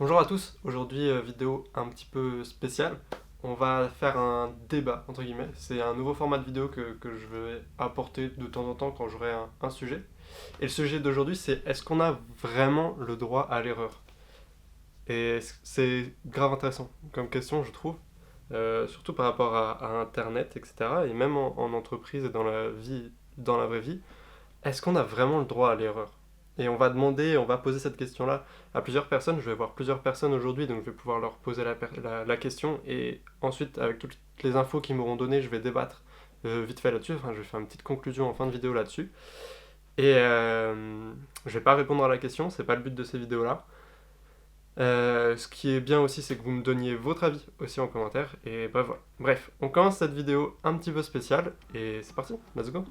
Bonjour à tous, aujourd'hui vidéo un petit peu spéciale. On va faire un débat, entre guillemets. C'est un nouveau format de vidéo que je vais apporter de temps en temps quand j'aurai un sujet. Et le sujet d'aujourd'hui, c'est est-ce qu'on a vraiment le droit à l'erreur? Et c'est grave intéressant comme question, je trouve. Surtout par rapport à Internet, etc. Et même en entreprise et dans la vie, dans la vraie vie. Est-ce qu'on a vraiment le droit à l'erreur? Et on va poser cette question-là à plusieurs personnes. Je vais voir plusieurs personnes aujourd'hui, donc je vais pouvoir leur poser la question. Et ensuite, avec toutes les infos qu'ils m'auront données, je vais débattre vite fait là-dessus. Enfin, je vais faire une petite conclusion en fin de vidéo là-dessus. Et je vais pas répondre à la question, c'est pas le but de ces vidéos-là. Ce qui est bien aussi, c'est que vous me donniez votre avis aussi en commentaire. Et bah voilà. Bref, on commence cette vidéo un petit peu spéciale. Et c'est parti, let's go!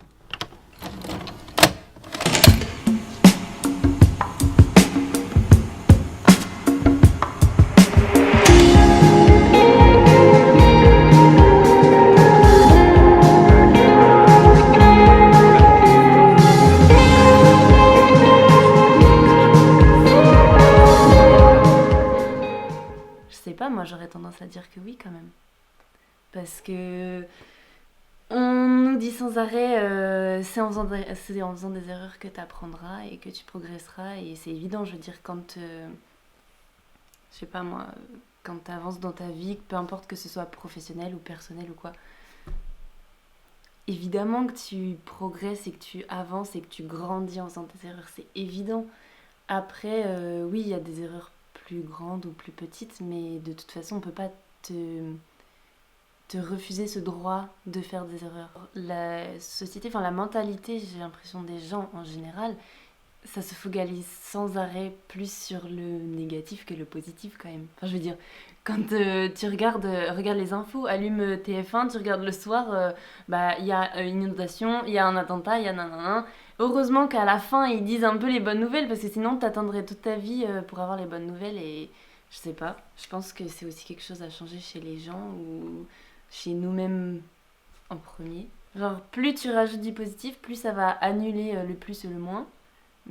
Je sais pas, moi j'aurais tendance à dire que oui quand même. Parce que on nous dit sans arrêt, c'est en faisant des erreurs que tu apprendras et que tu progresseras. Et c'est évident, je veux dire, je sais pas moi, quand tu avances dans ta vie, peu importe que ce soit professionnel ou personnel ou quoi, évidemment que tu progresses et que tu avances et que tu grandis en faisant tes erreurs, c'est évident. Après, oui, il y a des erreurs plus grandes ou plus petites, mais de toute façon, on peut pas te, te refuser ce droit de faire des erreurs. La société, enfin la mentalité, j'ai l'impression des gens en général, ça se focalise sans arrêt plus sur le négatif que le positif quand même. Enfin, je veux dire, quand tu regardes les infos, allume TF1, tu regardes le soir, bah il y a une inondation, il y a un attentat, il y a nanana. Heureusement qu'à la fin ils disent un peu les bonnes nouvelles parce que sinon t'attendrais toute ta vie pour avoir les bonnes nouvelles et je sais pas. Je pense que c'est aussi quelque chose à changer chez les gens ou chez nous-mêmes en premier. Genre plus tu rajoutes du positif, plus ça va annuler le plus et le moins.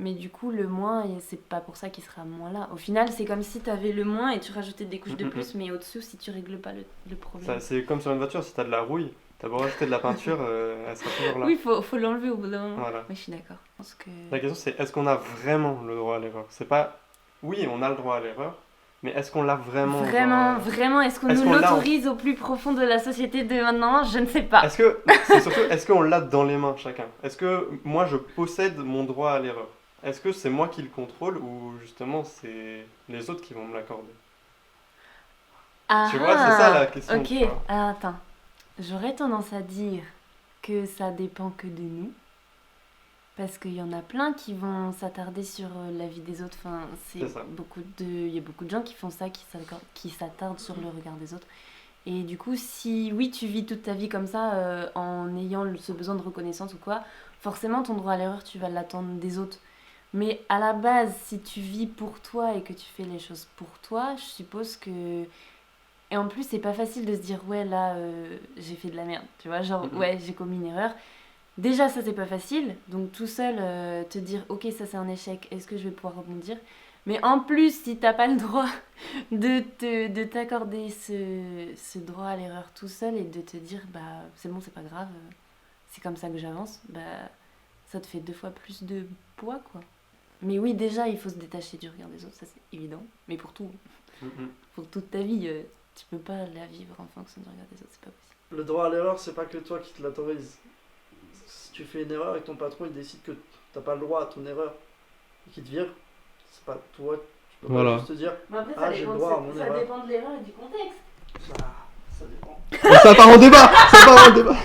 Mais du coup, le moins, c'est pas pour ça qu'il sera moins là. Au final, c'est comme si t'avais le moins et tu rajoutais des couches de plus, mais au-dessous, si tu règles pas le problème. C'est comme sur une voiture, si t'as de la rouille, t'as beau rajouter de la peinture, elle sera toujours là. Oui, faut l'enlever au bout d'un moment. Voilà. Oui, je suis d'accord. Je pense que... La question c'est est-ce qu'on a vraiment le droit à l'erreur? C'est pas oui, on a le droit à l'erreur, mais est-ce qu'on l'a vraiment? Vraiment, vraiment, est-ce qu'on est-ce nous qu'on l'a l'autorise au plus profond de la société de maintenant? Je ne sais pas. Est-ce que c'est surtout est-ce qu'on l'a dans les mains chacun? Est-ce que moi je possède mon droit à l'erreur? Est-ce que c'est moi qui le contrôle ou justement c'est les autres qui vont me l'accorder? Ah Tu vois, c'est ça la ah, question, ok. tu vois. Alors attends, j'aurais tendance à dire que ça dépend que de nous. Parce qu'il y en a plein qui vont s'attarder sur la vie des autres. Enfin, C'est ça. il y a beaucoup de gens qui font ça, qui s'attardent sur le regard des autres. Et du coup, si oui, tu vis toute ta vie comme ça, en ayant ce besoin de reconnaissance ou quoi, forcément, ton droit à l'erreur, tu vas l'attendre des autres. Mais à la base, si tu vis pour toi et que tu fais les choses pour toi, je suppose que... Et en plus, c'est pas facile de se dire, ouais, là, j'ai fait de la merde. Tu vois, genre, Mhm. ouais, j'ai commis une erreur. Déjà, ça, c'est pas facile. Donc, tout seul, te dire, ok, ça, c'est un échec, est-ce que je vais pouvoir rebondir? Mais en plus, si t'as pas le droit de t'accorder ce droit à l'erreur tout seul et de te dire, bah, c'est bon, c'est pas grave, c'est comme ça que j'avance, bah, ça te fait 2 fois plus de poids, quoi. Mais oui, déjà, il faut se détacher du regard des autres, ça, c'est évident. Mais pour tout, Mhm. pour toute ta vie, tu peux pas la vivre en fonction du regard des autres, c'est pas possible. Le droit à l'erreur, c'est pas que toi qui te l'autorise. Si tu fais une erreur et que ton patron il décide que t'as pas le droit à ton erreur et qu'il te vire, c'est pas toi, tu peux pas juste te dire Mais après, ah j'ai le droit à mon erreur. dépend de l'erreur et du contexte. Ça dépend. Ça part en débat, ça part en débat.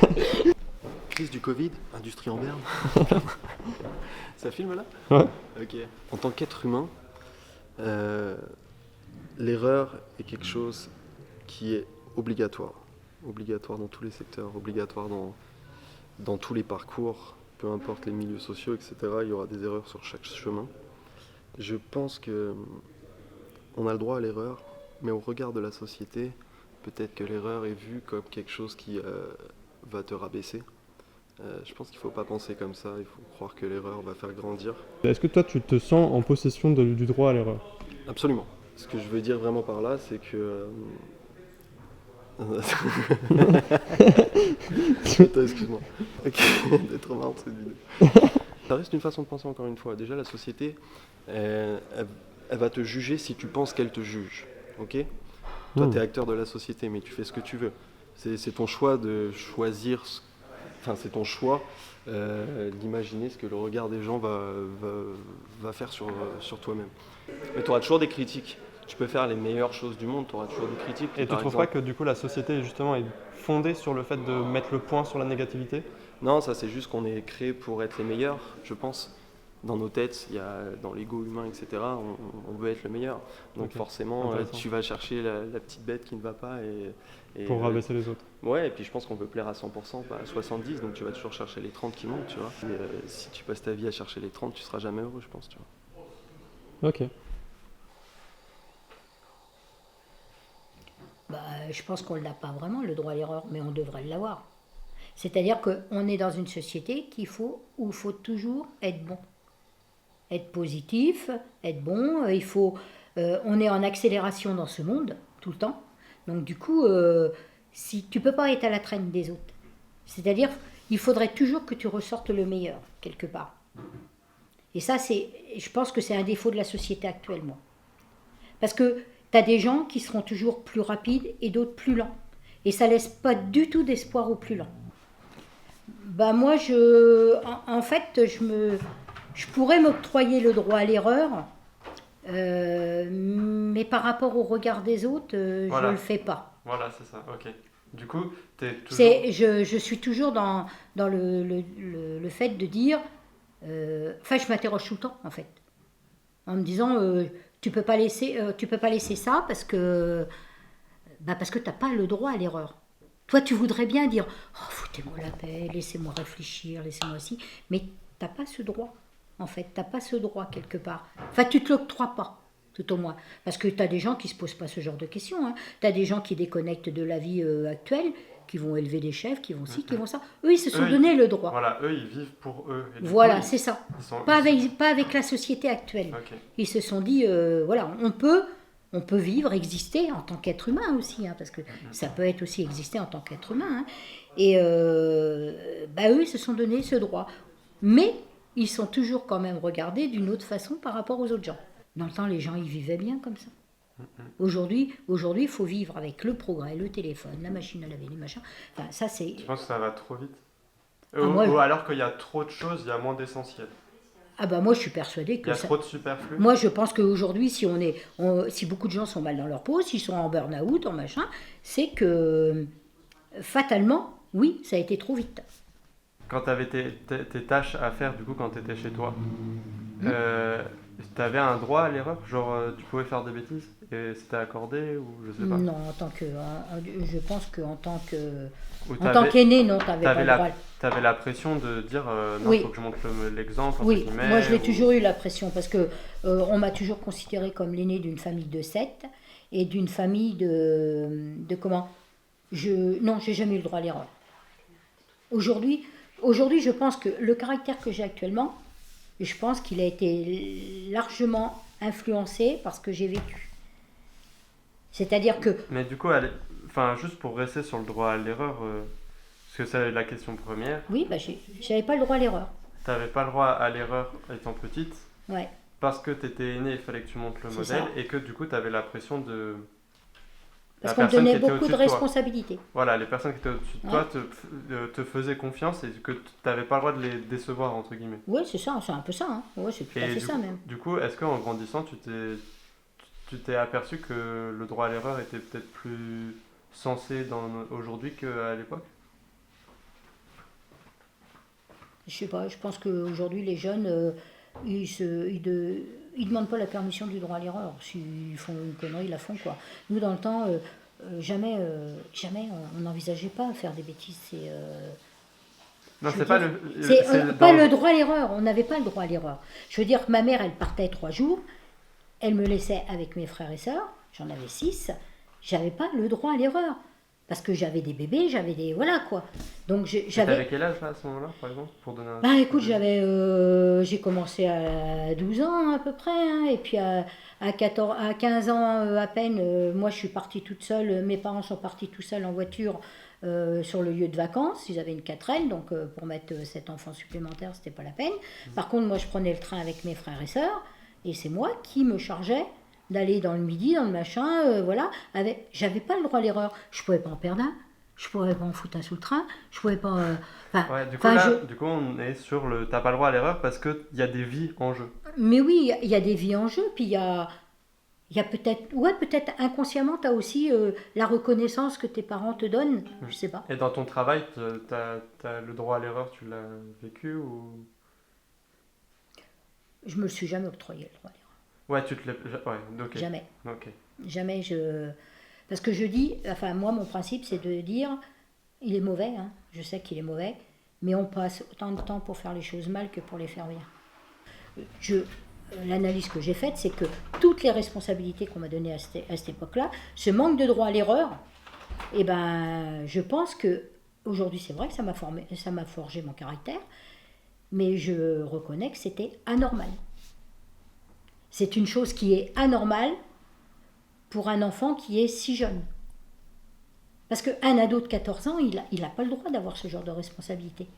Crise du Covid, industrie en berne. Ça filme là? Ouais. Ok. En tant qu'être humain, euh, l'erreur est quelque chose qui est obligatoire. Obligatoire dans tous les secteurs, obligatoire dans tous les parcours, peu importe les milieux sociaux, etc. Il y aura des erreurs sur chaque chemin. Je pense que on a le droit à l'erreur, mais au regard de la société, peut-être que l'erreur est vue comme quelque chose qui va te rabaisser. Je pense qu'il ne faut pas penser comme ça, il faut croire que l'erreur va faire grandir. Est-ce que toi tu te sens en possession du droit à l'erreur? Absolument. Ce que je veux dire vraiment par là, c'est que... Attends, excuse-moi. Ok, d'être marrant cette vidéo. Ça reste une façon de penser encore une fois. Déjà, la société, elle va te juger si tu penses qu'elle te juge. Ok ? Toi, tu es acteur de la société, mais tu fais ce que tu veux. C'est ton choix de choisir... Enfin, c'est ton choix d'imaginer ce que le regard des gens va faire sur toi-même. Mais tu auras toujours des critiques. Tu peux faire les meilleures choses du monde, tu auras toujours des critiques. Et tu trouves pas que du coup la société justement est fondée sur le fait de mettre le point sur la négativité? Non, ça c'est juste qu'on est créé pour être les meilleurs, je pense. Dans nos têtes, dans l'ego humain, etc., on veut être le meilleur. Donc forcément, tu vas chercher la petite bête qui ne va pas et pour rabaisser les autres. Ouais, et puis je pense qu'on peut plaire à 100%, pas à 70%, donc tu vas toujours chercher les 30 qui manquent, tu vois. Et, si tu passes ta vie à chercher les 30, tu seras jamais heureux, je pense, tu vois. Ok. Je pense qu'on ne l'a pas vraiment, le droit à l'erreur, mais on devrait l'avoir. C'est-à-dire qu'on est dans une société où il faut toujours être bon. Être positif, être bon, on est en accélération dans ce monde, tout le temps. Donc du coup, si tu ne peux pas être à la traîne des autres. C'est-à-dire, il faudrait toujours que tu ressortes le meilleur, quelque part. Et ça, je pense que c'est un défaut de la société actuellement. Parce que tu as des gens qui seront toujours plus rapides et d'autres plus lents. Et ça laisse pas du tout d'espoir aux plus lents. Moi, en fait, je pourrais m'octroyer le droit à l'erreur, mais par rapport au regard des autres, Voilà. je le fais pas. Voilà, c'est ça, ok. Du coup, t'es toujours... Je suis toujours dans le fait de dire... je m'interroge tout le temps, en fait. En me disant... tu peux pas laisser ça parce que t'as pas le droit à l'erreur. Toi, tu voudrais bien dire foutez-moi la paix, laissez-moi réfléchir, laissez-moi ci, mais t'as pas ce droit. En fait, t'as pas ce droit quelque part. Enfin, tu te l'octroies pas, tout au moins, parce que t'as des gens qui se posent pas ce genre de questions. Hein. T'as des gens qui déconnectent de la vie actuelle, qui vont élever des chefs, qui vont ci, qui vont ça. Eux, ils se sont donné le droit. Voilà, eux, ils vivent pour eux. Et voilà, coup, c'est ça. Pas avec la société actuelle. Okay. Ils se sont dit, voilà, on peut vivre, exister en tant qu'être humain aussi, hein, parce que ça peut être aussi exister en tant qu'être humain. Hein. Et eux, ils se sont donné ce droit. Mais ils sont toujours quand même regardés d'une autre façon par rapport aux autres gens. Dans le temps, les gens, ils vivaient bien comme ça. Aujourd'hui, il faut vivre avec le progrès, le téléphone, la machine à laver, les machins. Enfin, ça, c'est... Tu penses que ça va trop vite? Ou alors qu'il y a trop de choses, il y a moins d'essentiel? Moi, je suis persuadée que... Il y a trop de superflu? Moi, je pense qu'aujourd'hui, si beaucoup de gens sont mal dans leur peau, s'ils sont en burn-out, en machin, c'est que, fatalement, oui, ça a été trop vite. Quand tu avais tes tâches à faire, du coup, quand tu étais chez toi, tu avais un droit à l'erreur? Genre, tu pouvais faire des bêtises et c'était accordé ou je sais pas? Non, je pense qu'en tant qu'aîné, non, tu n'avais pas le droit. Tu avais la pression de dire non, il faut que je montre l'exemple. Oui, moi je l'ai toujours eu la pression parce que on m'a toujours considéré comme l'aîné d'une famille de 7 et d'une famille de comment? Non, j'ai jamais eu le droit à l'erreur. Aujourd'hui, je pense que le caractère que j'ai actuellement, je pense qu'il a été largement influencé par ce que j'ai vécu. C'est-à-dire que... Mais du coup, juste pour rester sur le droit à l'erreur, parce que c'est la question première. Oui, j'avais pas le droit à l'erreur. Tu n'avais pas le droit à l'erreur étant petite. Ouais. Parce que tu étais aîné, il fallait que tu montres le modèle ça. Et que du coup, tu avais la pression de... Parce qu'on te donnait beaucoup de responsabilités. Voilà, les personnes qui étaient au-dessus de toi te faisaient confiance et que tu n'avais pas le droit de les décevoir, entre guillemets. Oui, c'est ça, c'est un peu ça. Hein. Ouais, c'est tout à fait ça même. Du coup, est-ce qu'en grandissant, tu t'es aperçu que le droit à l'erreur était peut-être plus sensé aujourd'hui qu'à l'époque? Je sais pas, je pense qu'aujourd'hui, les jeunes, ils demandent pas la permission du droit à l'erreur. S'ils font une connerie, ils la font, quoi. Nous, dans le temps, jamais on n'envisageait pas faire des bêtises. Non, c'est pas le droit à l'erreur. On n'avait pas le droit à l'erreur. Je veux dire, ma mère, elle partait 3 jours. Elle me laissait avec mes frères et sœurs. J'en avais 6. J'avais pas le droit à l'erreur. Parce que j'avais des bébés, j'avais des... Voilà, quoi. Donc, T'avais quel âge, là, à ce moment-là, par exemple, pour donner un... écoute, j'ai commencé à 12 ans, à peu près. Hein, et puis, à à 15 ans à peine, moi je suis partie toute seule, mes parents sont partis tout seuls en voiture sur le lieu de vacances, ils avaient une 4L, donc pour mettre 7 enfants supplémentaires, c'était pas la peine. Par contre, moi je prenais le train avec mes frères et sœurs, et c'est moi qui me chargeais d'aller dans le midi, dans le machin, voilà. J'avais pas le droit à l'erreur, je pouvais pas en perdre un, je pouvais pas en foutre un sous le train, je pouvais pas... Ouais, du coup, on est sur le t'as pas le droit à l'erreur parce qu'il y a des vies en jeu. Mais oui, il y a des vies en jeu, puis il y a peut-être inconsciemment, tu as aussi la reconnaissance que tes parents te donnent, je sais pas. Et dans ton travail, t'as le droit à l'erreur, tu l'as vécu ou... Je me le suis jamais octroyé, le droit à l'erreur. Ouais, tu te l'as... Ouais, ok. Jamais. Ok. Jamais Parce que je dis, enfin moi mon principe c'est de dire, il est mauvais, hein, je sais qu'il est mauvais, mais on passe autant de temps pour faire les choses mal que pour les faire bien. L'analyse que j'ai faite, c'est que toutes les responsabilités qu'on m'a données à cette époque-là, ce manque de droit à l'erreur, eh ben, je pense que aujourd'hui c'est vrai que ça m'a forgé mon caractère, mais je reconnais que c'était anormal. C'est une chose qui est anormale pour un enfant qui est si jeune. Parce qu'un ado de 14 ans, il n'a pas le droit d'avoir ce genre de responsabilité.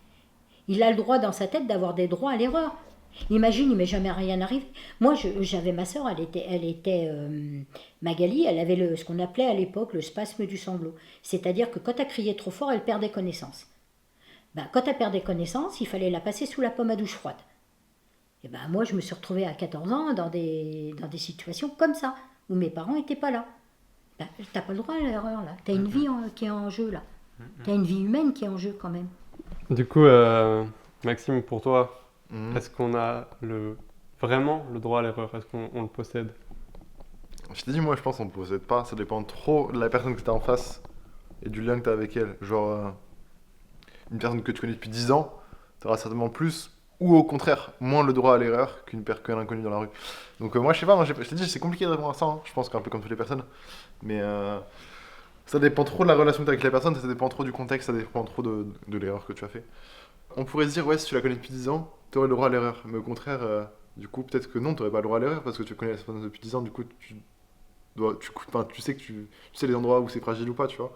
Il a le droit dans sa tête d'avoir des droits à l'erreur. Imagine, il m'est jamais rien arrivé. Moi, j'avais ma sœur, elle était Magali, elle avait ce qu'on appelait à l'époque le spasme du sanglot. C'est-à-dire que quand elle criait trop fort, elle perdait connaissance. Quand elle perdait connaissance, il fallait la passer sous la pomme à douche froide. Et moi, je me suis retrouvée à 14 ans dans des situations comme ça, où mes parents n'étaient pas là. T'as pas le droit à l'erreur, là. T'as une vie qui est en jeu, là. T'as une vie humaine qui est en jeu, quand même. Du coup, Maxime, pour toi, est-ce qu'on a vraiment le droit à l'erreur? Est-ce qu'on le possède? Je t'ai dit, moi, je pense qu'on ne le possède pas. Ça dépend trop de la personne que tu as en face et du lien que tu as avec elle. Genre, une personne que tu connais depuis 10 ans, tu auras certainement plus, ou au contraire, moins le droit à l'erreur qu'un inconnu dans la rue. Donc, moi, je sais pas, je t'ai dit, c'est compliqué de répondre à ça. Hein. Je pense qu'un peu comme toutes les personnes. Mais ça dépend trop de la relation que tu as avec la personne, ça dépend trop du contexte, ça dépend trop de l'erreur que tu as fait. On pourrait se dire, ouais, si tu la connais depuis 10 ans, tu aurais le droit à l'erreur. Mais au contraire, du coup, peut-être que non, tu n'aurais pas le droit à l'erreur parce que tu connais la personne depuis 10 ans, du coup, tu sais que tu sais les endroits où c'est fragile ou pas, tu vois.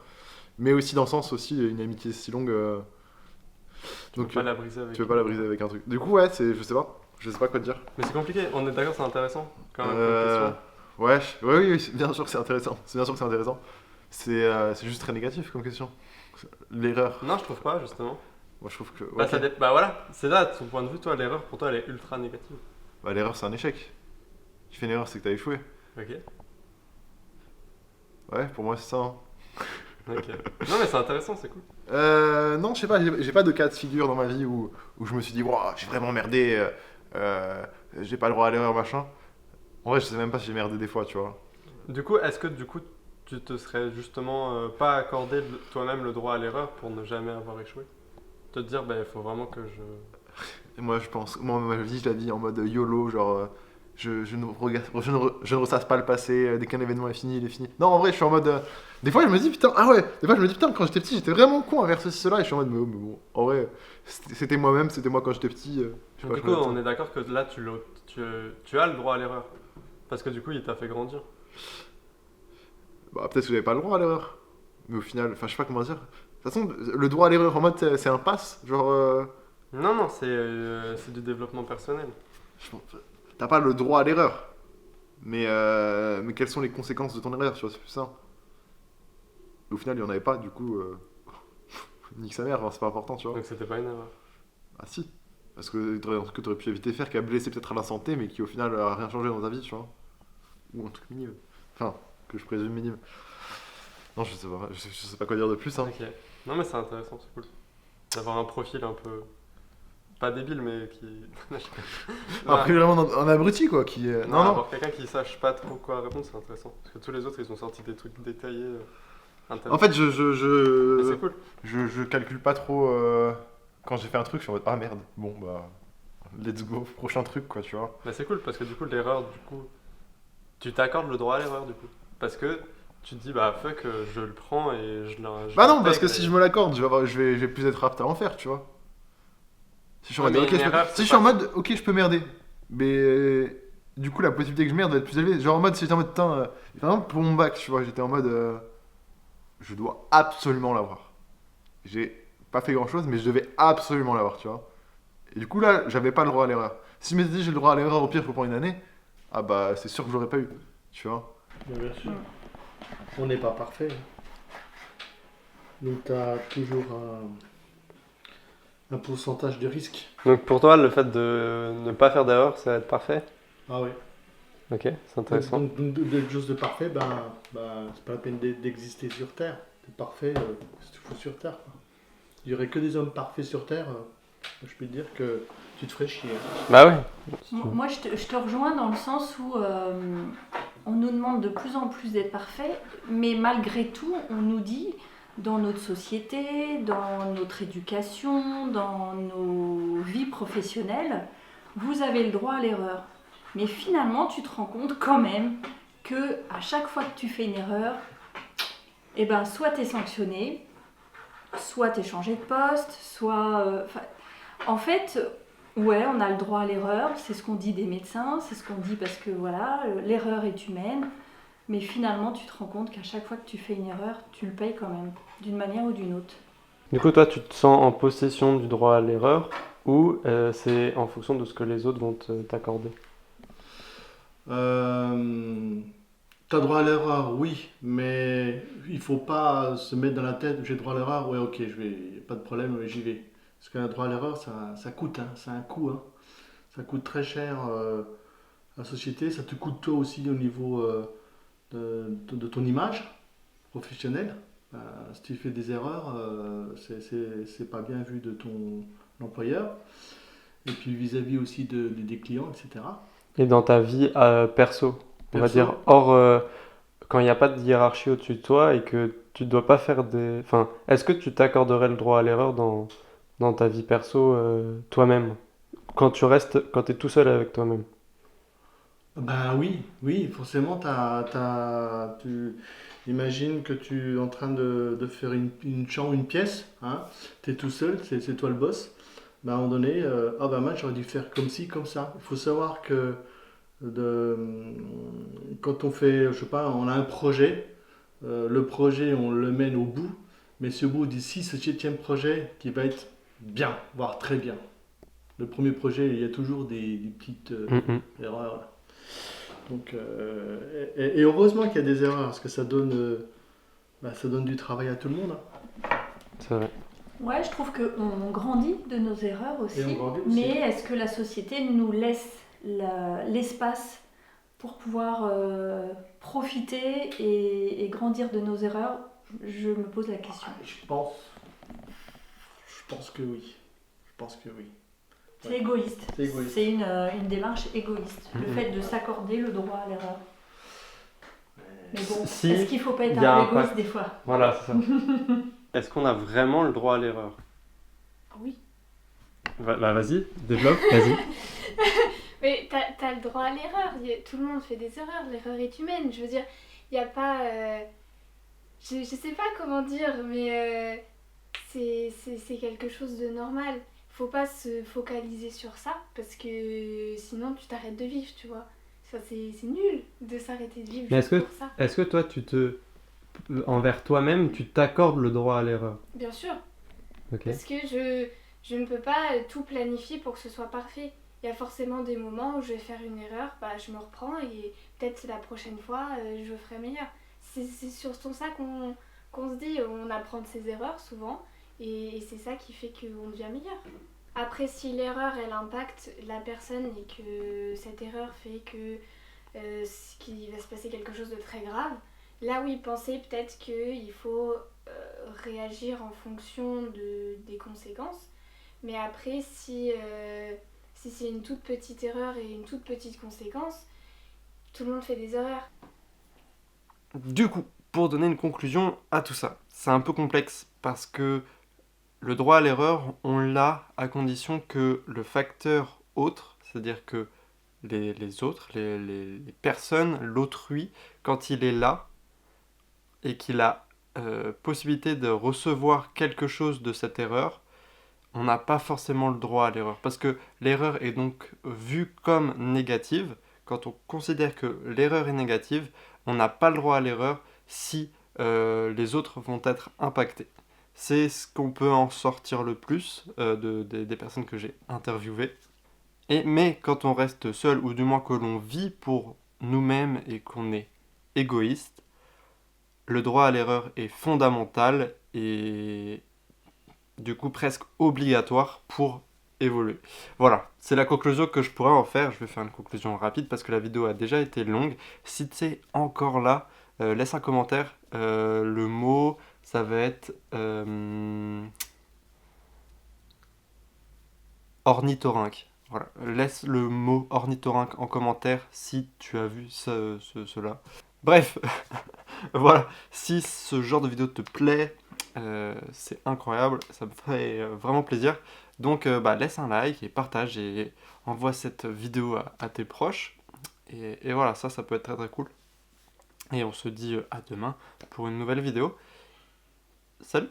Mais aussi dans le sens, aussi, une amitié si longue. Tu peux pas la briser avec. Tu peux pas la briser avec un truc. Du coup, ouais, je sais pas quoi te dire. Mais c'est compliqué, on est d'accord, c'est intéressant quand même comme question. Oui, bien sûr que c'est intéressant. C'est juste très négatif comme question. L'erreur. Non, je trouve pas, justement. Moi, je trouve que. Voilà, c'est là, ton point de vue, toi, l'erreur, pour toi, elle est ultra négative. L'erreur, c'est un échec. Tu fais une erreur, c'est que t'as échoué. Ok. Ouais, pour moi, c'est ça. Hein. Ok. Non, mais c'est intéressant, c'est cool. Non, je sais pas, j'ai pas de cas de figure dans ma vie où je me suis dit, wow, j'ai vraiment merdé, j'ai pas le droit à l'erreur, machin. En vrai, je sais même pas si j'ai merdé des fois, tu vois. Du coup, est-ce que tu te serais justement pas accordé toi-même le droit à l'erreur pour ne jamais avoir échoué? Te dire, il faut vraiment que je... Et moi, je pense, ma vie, je la vis en mode YOLO, genre, je ne ressasse pas le passé, dès qu'un événement est fini, il est fini. Non, en vrai, je suis en mode... des fois, je me dis, putain, quand j'étais petit, j'étais vraiment con à faire cela, et je suis en mode, mais bon, en vrai, c'était moi quand j'étais petit. Du coup, on est d'accord que là, tu as le droit à l'erreur. Parce que du coup, il t'a fait grandir. Peut-être que j'avais pas le droit à l'erreur. Mais au final, je sais pas comment dire. De toute façon, le droit à l'erreur en mode, c'est un pass, genre... Non, c'est du développement personnel. T'as pas le droit à l'erreur. Mais quelles sont les conséquences de ton erreur, tu vois, c'est plus ça. Au final, il y en avait pas, du coup... nique sa mère, c'est pas important, tu vois. Donc c'était pas une erreur. Ah si. Parce que t'aurais pu éviter de faire, qui a blessé peut-être à la santé, mais qui au final a rien changé dans ta vie, tu vois. Ou un truc minime. Enfin, que je présume minime. Non, je sais pas quoi dire de plus, hein. Ok. Non, mais c'est intéressant, c'est cool. D'avoir un profil un peu... Pas débile, mais qui... Après, vraiment un abruti, quoi, qui... Non. Avoir quelqu'un qui sache pas trop quoi répondre, c'est intéressant. Parce que tous les autres, ils ont sorti des trucs détaillés. En fait, mais c'est cool. Je calcule pas trop... Quand j'ai fait un truc, je suis en mode, ah merde, bon, let's go, prochain truc, quoi, tu vois. Mais c'est cool, parce que du coup, l'erreur, tu t'accordes le droit à l'erreur, du coup. Parce que tu te dis, fuck, je le prends et je non, parce que si je me l'accorde, je vais plus être apte à en faire, tu vois. Si je suis en mode, ok, je peux merder, mais du coup, la possibilité que je merde va être plus élevée. Genre en mode, si j'étais en mode, putain, par exemple, pour mon bac, tu vois, j'étais en mode, je dois absolument l'avoir. J'ai pas fait grand chose, mais je devais absolument l'avoir, tu vois. Et du coup, là, j'avais pas le droit à l'erreur. Si je m'étais dit, j'ai le droit à l'erreur, au pire, faut prendre une année, ah bah, c'est sûr que je l'aurais pas eu, tu vois. Bien sûr. On n'est pas parfait. Donc tu as toujours un pourcentage de risque. Donc pour toi, le fait de ne pas faire d'erreur, ça va être parfait? Ah oui. Ok, c'est intéressant. Donc quelque chose de parfait, c'est pas la peine d'exister sur Terre. T'es parfait, c'est tout fou sur Terre. Quoi. Il y aurait que des hommes parfaits sur Terre. Je peux te dire que tu te ferais chier. Bah oui. Moi, je te rejoins dans le sens où on nous demande de plus en plus d'être parfait, mais malgré tout, on nous dit, dans notre société, dans notre éducation, dans nos vies professionnelles, vous avez le droit à l'erreur. Mais finalement, tu te rends compte quand même que à chaque fois que tu fais une erreur, eh ben, soit tu es sanctionné, soit tu es changé de poste, soit... en fait, ouais, on a le droit à l'erreur, c'est ce qu'on dit des médecins, c'est ce qu'on dit parce que voilà, l'erreur est humaine, mais finalement tu te rends compte qu'à chaque fois que tu fais une erreur, tu le payes quand même, d'une manière ou d'une autre. Du coup, toi, tu te sens en possession du droit à l'erreur ou c'est en fonction de ce que les autres vont t'accorder? T'as droit à l'erreur, oui, mais il faut pas se mettre dans la tête, j'ai droit à l'erreur, ouais ok, pas de problème, j'y vais. Parce qu'un droit à l'erreur, ça coûte, hein, ça a un coût. Hein. Ça coûte très cher à la société, ça te coûte toi aussi au niveau de ton image professionnelle. Si tu fais des erreurs, c'est pas bien vu de ton employeur. Et puis vis-à-vis aussi des clients, etc. Et dans ta vie perso, on va Perso. dire hors quand il n'y a pas de hiérarchie au-dessus de toi et que tu dois pas faire des... Enfin, est-ce que tu t'accorderais le droit à l'erreur dans ta vie perso toi-même? Quand tu es tout seul avec toi-même? Ben oui, forcément, imagine que tu es en train de faire une chambre, une pièce, hein, tu es tout seul, c'est toi le boss. Ben, à un moment donné, moi j'aurais dû faire comme ci, comme ça. Il faut savoir que quand on fait, je sais pas, on a un projet, le projet on le mène au bout, mais ce bout d'ici, ce 7e projet qui va être bien, voire très bien. Le premier projet, il y a toujours des petites erreurs. Là. Donc, et heureusement qu'il y a des erreurs, parce que ça donne du travail à tout le monde. Hein. C'est vrai. Ouais, je trouve qu'on grandit de nos erreurs aussi, Et on grandit aussi. mais est-ce que la société nous laisse l'espace pour pouvoir profiter et grandir de nos erreurs? Je me pose la question. Je pense que oui. Je pense que oui. C'est égoïste. C'est égoïste. C'est une démarche égoïste, le fait de s'accorder le droit à l'erreur. Mais bon, Si, est-ce qu'il ne faut pas être il y a un un peu égoïste pacte. des fois? Voilà, c'est ça. Est-ce qu'on a vraiment le droit à l'erreur? Oui. Vas-y, développe, vas-y. Mais t'as le droit à l'erreur. Tout le monde fait des erreurs. L'erreur est humaine. Je veux dire, il n'y a pas... Je sais pas comment dire, mais c'est quelque chose de normal. Faut pas se focaliser sur ça, parce que sinon tu t'arrêtes de vivre, tu vois. Enfin, c'est nul de s'arrêter de vivre Mais juste pour ça. Est-ce que toi, envers toi-même, tu t'accordes le droit à l'erreur? Bien sûr, Ok. parce que je ne peux pas tout planifier pour que ce soit parfait. Il y a forcément des moments où je vais faire une erreur, je me reprends et peut-être la prochaine fois, je ferai meilleur. C'est surtout ça qu'on se dit, on apprend de ses erreurs souvent et c'est ça qui fait qu'on devient meilleur. Après, si l'erreur, elle impacte la personne et que cette erreur fait qu'il va se passer quelque chose de très grave, là oui, pensez peut-être qu'il faut réagir en fonction des conséquences. Mais après, si c'est une toute petite erreur et une toute petite conséquence, tout le monde fait des erreurs. Du coup, pour donner une conclusion à tout ça, c'est un peu complexe parce que le droit à l'erreur, on l'a à condition que le facteur autre, c'est-à-dire que les autres, les personnes, l'autrui, quand il est là et qu'il a possibilité de recevoir quelque chose de cette erreur, on n'a pas forcément le droit à l'erreur. Parce que l'erreur est donc vue comme négative quand on considère que l'erreur est négative, on n'a pas le droit à l'erreur si les autres vont être impactés. C'est ce qu'on peut en sortir le plus des personnes que j'ai interviewées. Mais quand on reste seul, ou du moins que l'on vit pour nous-mêmes et qu'on est égoïste, le droit à l'erreur est fondamental et du coup presque obligatoire pour évoluer. Voilà, c'est la conclusion que je pourrais en faire. Je vais faire une conclusion rapide parce que la vidéo a déjà été longue. Si tu es encore là, laisse un commentaire. Le mot, ça va être ornithorynque. Voilà. Laisse le mot ornithorynque en commentaire si tu as vu cela. Bref, voilà, si ce genre de vidéo te plaît, c'est incroyable, ça me ferait vraiment plaisir. Donc laisse un like et partage et envoie cette vidéo à tes proches. Et voilà, ça peut être très très cool. Et on se dit à demain pour une nouvelle vidéo. Salut!